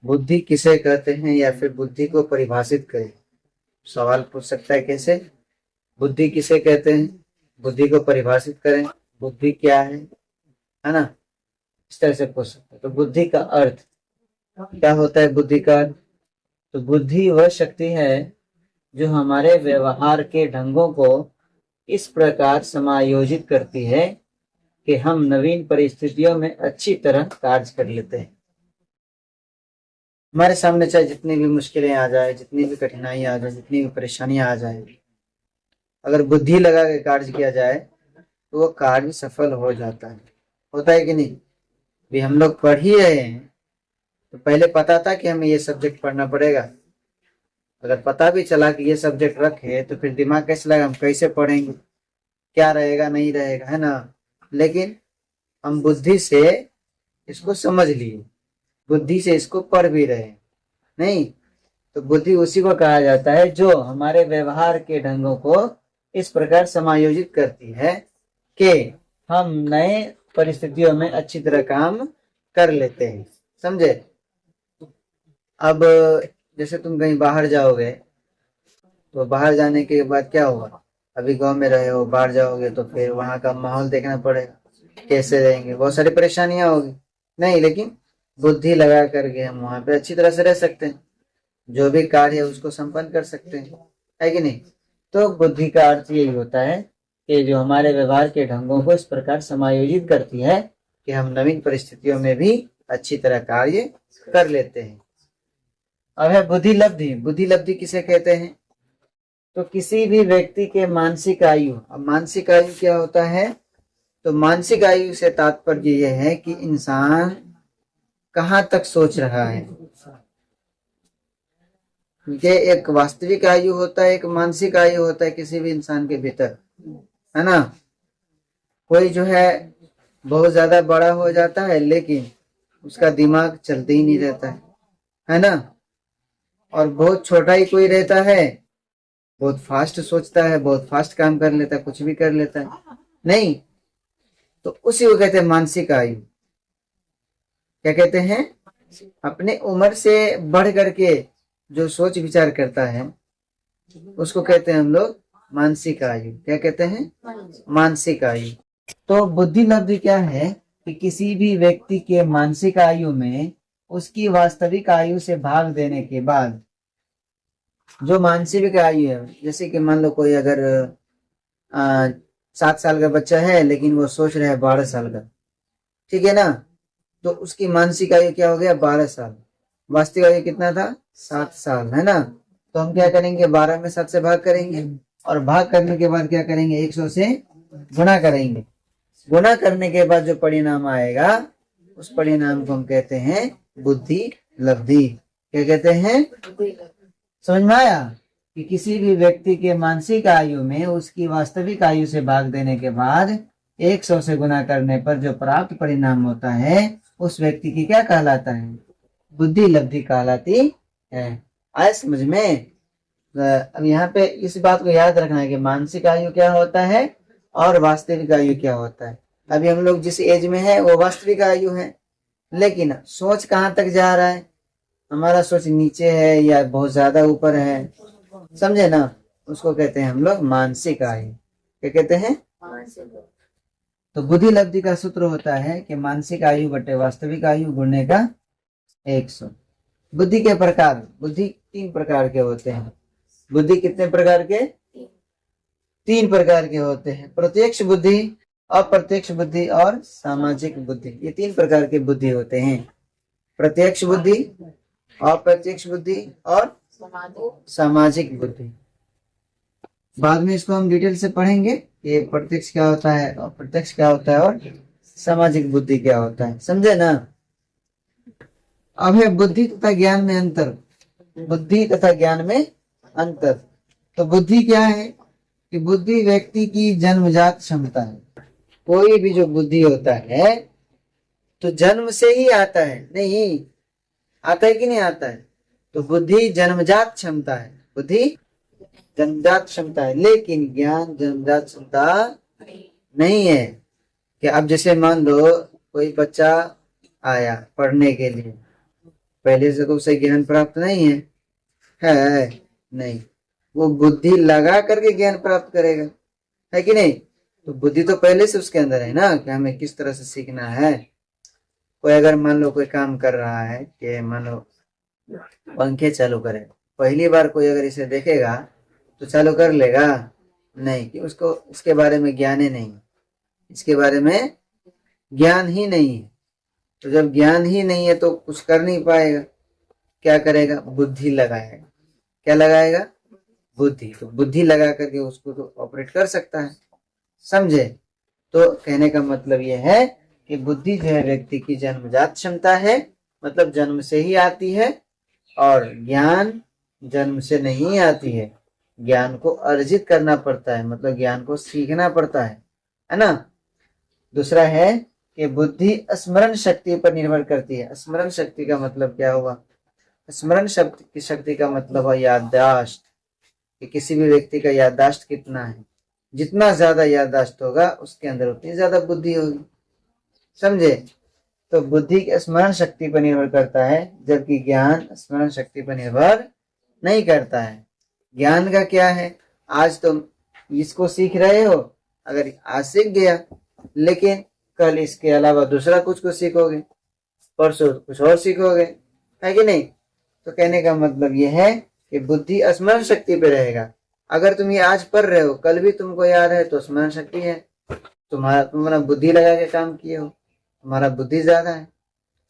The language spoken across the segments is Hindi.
बुद्धि किसे कहते हैं, या फिर बुद्धि को परिभाषित करें। सवाल पूछ सकता है कैसे, बुद्धि किसे कहते हैं, बुद्धि को परिभाषित करें, बुद्धि क्या है ना, इस तरह से पूछ सकते हैं। तो बुद्धि का अर्थ क्या होता है, बुद्धि का अर्थ, तो बुद्धि वह शक्ति है जो हमारे व्यवहार के ढंगों को इस प्रकार समायोजित करती है कि हम नवीन परिस्थितियों में अच्छी तरह कार्य कर लेते हैं। हमारे सामने चाहे जितनी भी मुश्किलें आ जाए, जितनी भी कठिनाई आ जाए, जितनी भी परेशानियां आ जाए, अगर बुद्धि लगा के कार्य किया जाए तो वो कार्य सफल हो जाता है। होता है कि नहीं। भी हम लोग पढ़ ही रहे हैं, तो पहले पता था कि हमें ये सब्जेक्ट पढ़ना पड़ेगा। अगर पता भी चला कि ये सब्जेक्ट रखे तो फिर दिमाग कैसे लगा, हम कैसे पढ़ेंगे, क्या रहेगा नहीं रहेगा, है ना। लेकिन हम बुद्धि से इसको समझ लिए, बुद्धि से इसको पढ़ भी रहे नहीं। तो बुद्धि उसी को कहा जाता है जो हमारे व्यवहार के ढंगों को इस प्रकार समायोजित करती है कि हम नए परिस्थितियों में अच्छी तरह काम कर लेते हैं। समझे। अब जैसे तुम कहीं बाहर जाओगे, तो बाहर जाने के बाद क्या होगा, अभी गांव में रहे हो, बाहर जाओगे तो फिर वहां का माहौल देखना पड़ेगा, कैसे रहेंगे, बहुत सारी परेशानियां होगी नहीं। लेकिन बुद्धि लगा करके हम वहां पे अच्छी तरह से रह सकते हैं, जो भी कार्य है उसको संपन्न कर सकते हैं, है कि नहीं। तो बुद्धि का अर्थ यही होता है कि जो हमारे व्यवहार के ढंगों को इस प्रकार समायोजित करती है कि हम नवीन परिस्थितियों में भी अच्छी तरह कार्य कर लेते हैं। अब है बुद्धि लब्धि। बुद्धि लब्धि किसे कहते हैं, तो किसी भी व्यक्ति के मानसिक आयु। अब मानसिक आयु क्या होता है, तो मानसिक आयु से तात्पर्य यह है कि इंसान कहाँ तक सोच रहा है। क्योंकि एक वास्तविक आयु होता है, एक मानसिक आयु होता है किसी भी इंसान के भीतर, है ना। कोई जो है बहुत ज्यादा बड़ा हो जाता है लेकिन उसका दिमाग चलते ही नहीं रहता है ना। और बहुत छोटा ही कोई रहता है, बहुत फास्ट सोचता है, बहुत फास्ट काम कर लेता है, कुछ भी कर लेता है नहीं। तो उसी को कहते हैं मानसिक आयु। क्या कहते हैं, अपने उम्र से बढ़ करके जो सोच विचार करता है उसको कहते हैं हम लोग मानसिक आयु। क्या कहते हैं, मानसिक आयु। तो बुद्धि लब्धि क्या है कि किसी भी व्यक्ति के मानसिक आयु में उसकी वास्तविक आयु से भाग देने के बाद जो मानसिक आयु है, जैसे कि मान लो कोई अगर 7 साल का बच्चा है लेकिन वो सोच रहा है 12 साल का, ठीक है ना। तो उसकी मानसिक आयु क्या हो गया, 12 साल। वास्तविक आयु कितना था, 7 साल, है ना। तो हम क्या करेंगे, 12 में 7 से भाग करेंगे, और भाग करने के बाद क्या करेंगे, 100 से गुणा करेंगे। गुणा करने के बाद जो परिणाम आएगा उस परिणाम को हम कहते हैं बुद्धि लब्धि। क्या कहते हैं, समझ में आया कि किसी भी व्यक्ति के मानसिक आयु में उसकी वास्तविक आयु से भाग देने के बाद 100 से गुना करने पर जो प्राप्त परिणाम होता है उस व्यक्ति की क्या कहलाता है, बुद्धि लब्धि कहलाती है। आए समझ में। अब यहाँ पे इस बात को याद रखना है कि मानसिक आयु क्या होता है और वास्तविक आयु क्या होता है। अभी हम लोग जिस एज में है वो वास्तविक आयु है, लेकिन सोच कहाँ तक जा रहा है, हमारा सोच नीचे है या बहुत ज्यादा ऊपर है, समझे ना, उसको कहते हैं हम लोग मानसिक आयु। क्या कहते हैं, तो बुद्धि लब्धि का सूत्र होता है कि मानसिक आयु बटे वास्तविक आयु गुणने का 100। बुद्धि के प्रकार, बुद्धि 3 प्रकार के होते हैं। बुद्धि कितने प्रकार के, 3 प्रकार के होते हैं। प्रत्यक्ष बुद्धि, अप्रत्यक्ष बुद्धि और सामाजिक बुद्धि। ये 3 प्रकार के बुद्धि होते हैं, प्रत्यक्ष बुद्धि, अप्रत्यक्ष बुद्धि और सामाजिक बुद्धि। बाद में इसको हम डिटेल से पढ़ेंगे कि प्रत्यक्ष क्या होता है, अप्रत्यक्ष क्या होता है और सामाजिक बुद्धि क्या होता है, समझे ना। अब है बुद्धि तथा ज्ञान में अंतर। बुद्धि तथा ज्ञान में अंतर। तो बुद्धि क्या है कि बुद्धि व्यक्ति की जन्मजात क्षमता है। कोई भी जो बुद्धि होता है तो जन्म से ही आता है, नहीं आता है कि नहीं आता है। तो बुद्धि जन्मजात क्षमता है, बुद्धि जन्मजात क्षमता है, लेकिन ज्ञान जन्मजात क्षमता नहीं है। कि अब जैसे मान लो कोई बच्चा आया पढ़ने के लिए, पहले से तो उसे ज्ञान प्राप्त नहीं है नहीं। वो बुद्धि लगा करके ज्ञान प्राप्त करेगा, है कि नहीं। तो बुद्धि तो पहले से उसके अंदर है ना, कि हमें किस तरह से सीखना है। कोई अगर मान लो कोई काम कर रहा है, कि मान लो पंखे चालू करे, पहली बार कोई अगर इसे देखेगा तो चालू कर लेगा नहीं, कि उसको इसके बारे में ज्ञान ही नहीं, इसके बारे में ज्ञान ही नहीं है। तो जब ज्ञान ही नहीं है तो कुछ कर नहीं पाएगा। क्या करेगा? बुद्धि लगाएगा। क्या लगाएगा? बुद्धि। तो बुद्धि लगा करके उसको तो ऑपरेट कर सकता है, समझे। तो कहने का मतलब यह है कि बुद्धि जो है व्यक्ति की जन्मजात क्षमता है, मतलब जन्म से ही आती है, और ज्ञान जन्म से नहीं आती है, ज्ञान को अर्जित करना पड़ता है, मतलब ज्ञान को सीखना पड़ता है ना। दूसरा है कि बुद्धि स्मरण शक्ति पर निर्भर करती है। स्मरण शक्ति का मतलब क्या हुआ? स्मरण शक्ति का मतलब है याददाश्त, कि किसी भी व्यक्ति का याददाश्त कितना है। जितना ज्यादा याददाश्त होगा उसके अंदर उतनी ज्यादा बुद्धि होगी, समझे। तो बुद्धि की स्मरण शक्ति पर निर्भर करता है, जबकि ज्ञान स्मरण शक्ति पर निर्भर नहीं करता है। ज्ञान का क्या है? आज तुम इसको सीख रहे हो, अगर आज सीख गया, लेकिन कल इसके अलावा दूसरा कुछ सीखोगे, परसों कुछ और सीखोगे, है कि नहीं। तो कहने का मतलब यह है कि बुद्धि स्मरण शक्ति पे रहेगा। अगर तुम ये आज पढ़ रहे हो, कल भी तुमको याद है, तो स्मरण शक्ति है। तुम्हारा बुद्धि लगा के काम किए हो, तुम्हारा बुद्धि ज्यादा है,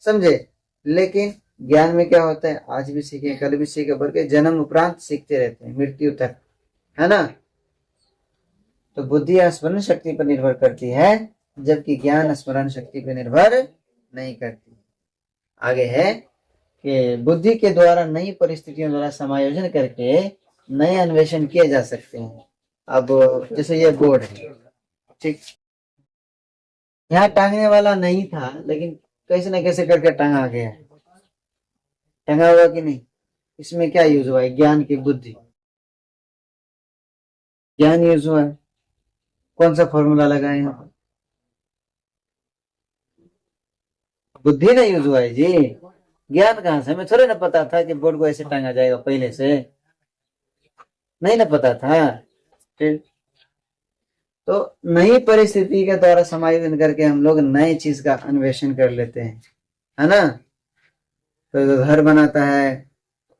समझे। लेकिन ज्ञान में क्या होता है? आज भी सीखे, कल भी सीखे, बल्कि जन्म उपरांत सीखते रहते हैं, मृत्यु तक, है ना। तो बुद्धि स्मरण शक्ति पर निर्भर करती है, जबकि ज्ञान स्मरण शक्ति पर निर्भर नहीं करती। आगे है कि बुद्धि के द्वारा नई परिस्थितियों द्वारा समायोजन करके नए अन्वेषण किए जा सकते हैं। अब जैसे ये बोर्ड है, ठीक, यहाँ टांगने वाला नहीं था, लेकिन कैसे न कैसे करके टांगा गया, टंगा हुआ कि नहीं। इसमें क्या यूज हुआ है? ज्ञान की बुद्धि, ज्ञान यूज हुआ है। कौन सा फॉर्मूला लगा है यहाँ पर? बुद्धि नहीं यूज हुआ है जी, ज्ञान कहाँ से? हमें थोड़े ना पता था कि बोर्ड को ऐसे टांगा जाएगा, पहले से नहीं ना पता था। फिर तो नई परिस्थिति के द्वारा समायोजन करके हम लोग नई चीज का अन्वेषण कर लेते हैं, है ना। तो घर बनाता है,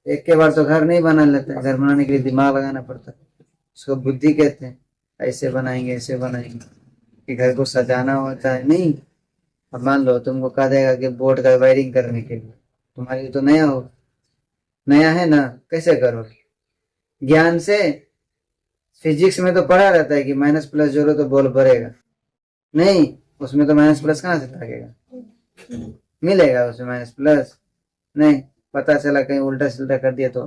एक के बार तो घर नहीं बना लेते हैं, घर बनाने के लिए दिमाग लगाना पड़ता है, उसको बुद्धि कहते हैं। ऐसे बनाएंगे, ऐसे बनाएंगे, कि घर को सजाना होता है नहीं। अब मान लो तुमको कहा देगा कि बोर्ड का वायरिंग करने के लिए, तुम्हारी तो नया है ना, कैसे करो? ज्ञान से। फिजिक्स में तो पढ़ा रहता है कि माइनस प्लस जोड़ो तो बॉल भरेगा, नहीं, उसमें तो माइनस प्लस कहाँ से भागेगा? मिलेगा उसमें माइनस प्लस? नहीं, पता चला कहीं उल्टा सिल्टा कर दिया तो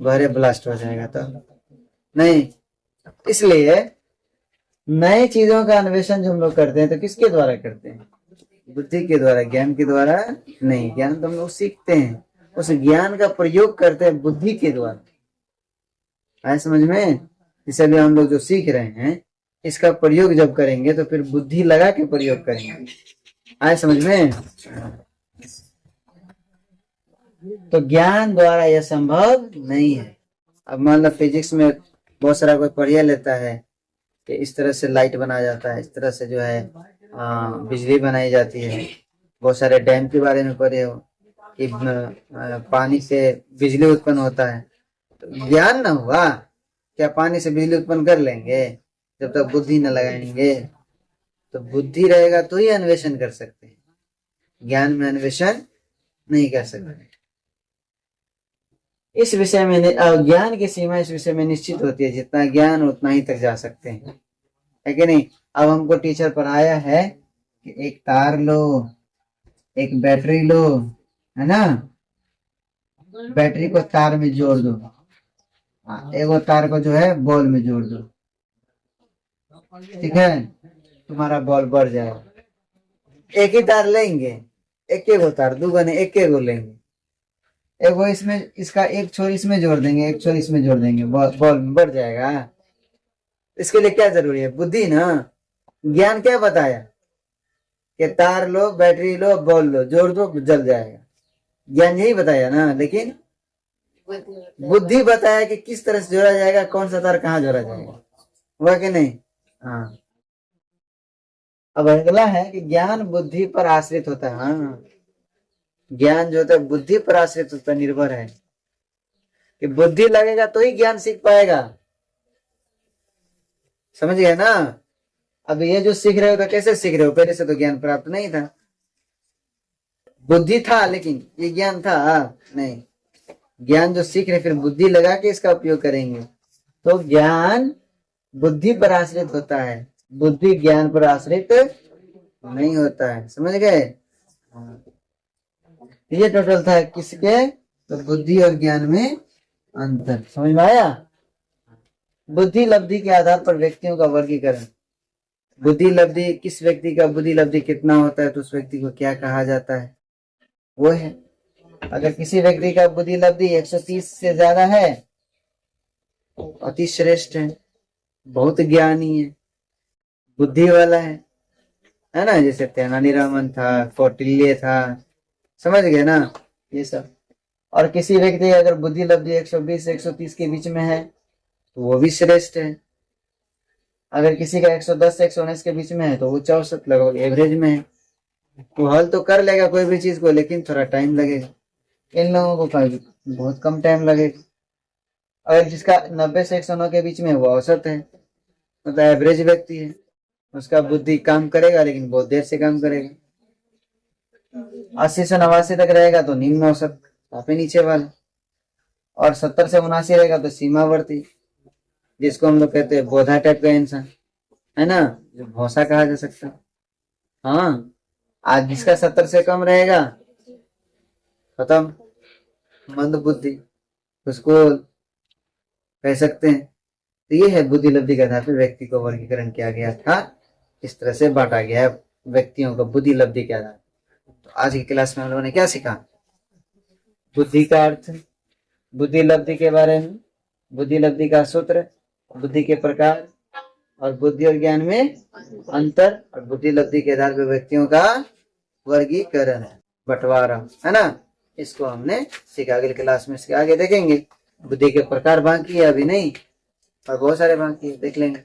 भरे ब्लास्ट हो जाएगा, तो नहीं। इसलिए नए चीजों का अन्वेषण जो हम लोग करते हैं, तो किसके द्वारा करते हैं? बुद्धि के द्वारा, ज्ञान के द्वारा नहीं। ज्ञान तो हम लोग सीखते हैं, उस ज्ञान का प्रयोग करते हैं बुद्धि के द्वारा, आए समझ में। इसलिए हम लोग जो सीख रहे हैं, इसका प्रयोग जब करेंगे तो फिर बुद्धि लगा के प्रयोग करेंगे, आए समझ में। तो ज्ञान द्वारा यह संभव नहीं है। अब मान लो फिजिक्स में बहुत सारा कोई पढ़िया लेता है कि इस तरह से लाइट बनाया जाता है, इस तरह से जो है बिजली बनाई जाती है। बहुत सारे डैम के बारे में पढ़े हो कि पानी से बिजली उत्पन्न होता है। तो ज्ञान ना हुआ, क्या पानी से बिजली उत्पन्न कर लेंगे? जब तक बुद्धि न लगाएंगे। तो बुद्धि रहेगा तो ही अन्वेषण कर सकते हैं, ज्ञान में अन्वेषण नहीं कर सकते। इस विषय में ज्ञान की सीमा इस विषय में निश्चित होती है, जितना ज्ञान उतना ही तक जा सकते हैं, है कि नहीं। अब हमको टीचर पढ़ाया है कि एक तार लो, एक बैटरी लो, है ना, बैटरी को तार में जोड़ दो, एक तार को जो है बॉल में जोड़ दो, ठीक है, तुम्हारा बॉल बढ़ जाएगा। एक ही तार लेंगे, एक एक तार, दो गने एक एक लेंगे, एक वो इसमें, इसका एक छोर इसमें जोड़ देंगे, एक छोर इसमें जोड़ देंगे, बॉल बढ़ जाएगा। इसके लिए क्या जरूरी है? बुद्धि ना। ज्ञान क्या बताया कि तार लो, बैटरी लो, बॉल लो, जोड़ दो, जल जाएगा। ज्ञान यही बताया ना, लेकिन बुद्धि बताया कि किस तरह से जोड़ा जाएगा, कौन सा तार कहाँ जोड़ा जाएगा, हुआ कि नहीं। हाँ, अब अगला है कि ज्ञान बुद्धि पर आश्रित होता है। हाँ, ज्ञान जो होता है बुद्धि पर आश्रित होता है, निर्भर है कि बुद्धि लगेगा तो ही ज्ञान सीख पाएगा। समझ गए ना। अब ये जो सीख रहे हो तो कैसे सीख रहे हो, पहले से तो ज्ञान प्राप्त नहीं था, बुद्धि था लेकिन ये ज्ञान था नहीं। ज्ञान जो सीख रहे फिर बुद्धि लगा के इसका उपयोग करेंगे, तो ज्ञान बुद्धि पर आश्रित होता है, बुद्धि ज्ञान पर आश्रित नहीं होता है। समझ गए। ये टोटल था किसके, तो बुद्धि और ज्ञान में अंतर। समझ में आया। बुद्धि लब्धि के आधार पर व्यक्तियों का वर्गीकरण। बुद्धि लब्धि, किस व्यक्ति का बुद्धि लब्धि कितना होता है तो उस व्यक्ति को क्या कहा जाता है, वो है। अगर किसी व्यक्ति का बुद्धि लब्धि 130 से ज्यादा है, अति श्रेष्ठ है, बहुत ज्ञानी है, बुद्धि वाला है ना, जैसे तेनालीरामन था, कौटिल्य था, समझ गए ना ये सब। और किसी व्यक्ति की अगर बुद्धि लब्धि 120 से 130 के बीच में है तो वो भी श्रेष्ठ है। अगर किसी का 110 से 119 के बीच में है तो वो 64 लगभग एवरेज में है। वो हल तो कर लेगा कोई भी चीज को, लेकिन थोड़ा टाइम लगेगा। इन लोगों को बहुत कम टाइम लगेगा। अगर जिसका 90 से 109 के बीच में है वो औसत है, मतलब एवरेज व्यक्ति है। उसका बुद्धि काम करेगा लेकिन बहुत देर से काम करेगा। 80 से 89 तक रहेगा तो निम्न औसत, काफी नीचे वाला। और 70 से 79 रहेगा तो सीमावर्ती, जिसको हम लोग कहते हैं बोधा टाइप का इंसान, है ना, जो भौसा कहा जा सकता है। हाँ, आज जिसका 70 से कम रहेगा खत्म, मंद बुद्धि, उसको कह सकते हैं। तो ये है बुद्धि लब्धि के आधार पर व्यक्ति को वर्गीकरण किया गया था, इस तरह से बांटा गया है व्यक्तियों को बुद्धि लब्धि के आधार। तो आज की क्लास में हम लोगों ने क्या सीखा, बुद्धि का अर्थ, बुद्धि लब्धि के बारे में, बुद्धि लब्धि का सूत्र, बुद्धि के प्रकार, और बुद्धि और ज्ञान में अंतर, और बुद्धि लब्धि के आधार पर व्यक्तियों का वर्गीकरण, बंटवारा, है ना। इसको हमने सीखा। अगली क्लास में इसके आगे देखेंगे। बुद्धि के प्रकार बाकी है अभी नहीं, और बहुत सारे बाकी है, देख लेंगे।